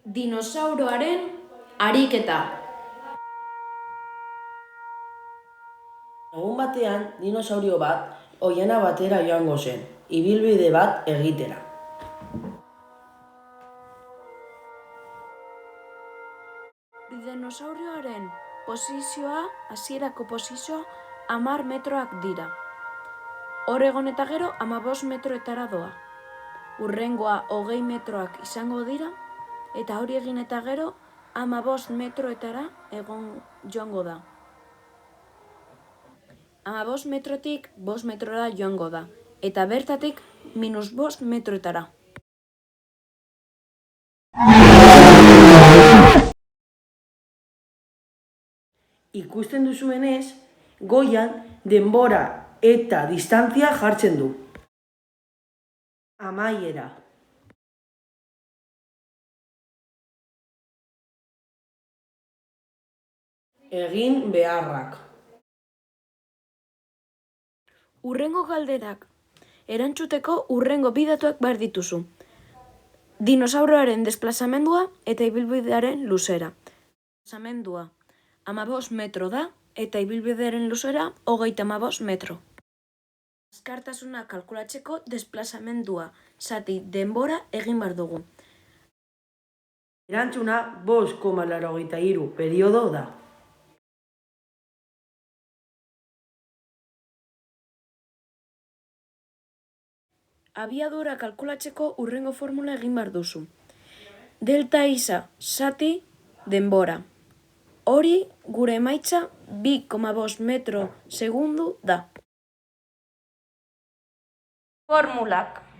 Dinosauroaren ariketa. Egun batean, dinosaurio bat oihana batera joango zen, ibilbide bat egitera. Dinosaurioaren posizioa, hasierako posizioa, 10 metroak dira. Hor egon eta gero 15 metroetara doa. Hurrengoa 20 metroak izango dira, eta hori egin eta gero 15 metroetara joango da. 15 metrotik 5 metrora joango da, eta bertatik -5 metroetara. Ikusten duzuenez, goian denbora eta distantzia jartzen du. Amaiera. Egin beharrak. Hurrengo galderak erantzuteko hurrengo bi datuak behar dituzu. Dinosauroaren desplazamendua eta ibilbidearen luzera. Desplazamendua 15 metro da eta ibilbidearen luzera 35 metro. Azkartasuna kalkulatzeko desplazamendua zati denbora egin behar dugu. Erantzuna 5,83 periodo da. Abiadura kalkulatzeko hurrengo formula egin behar duzu. Delta isa zati denbora. Hori gure emaitza 2,5 metro segundu da. Formulak.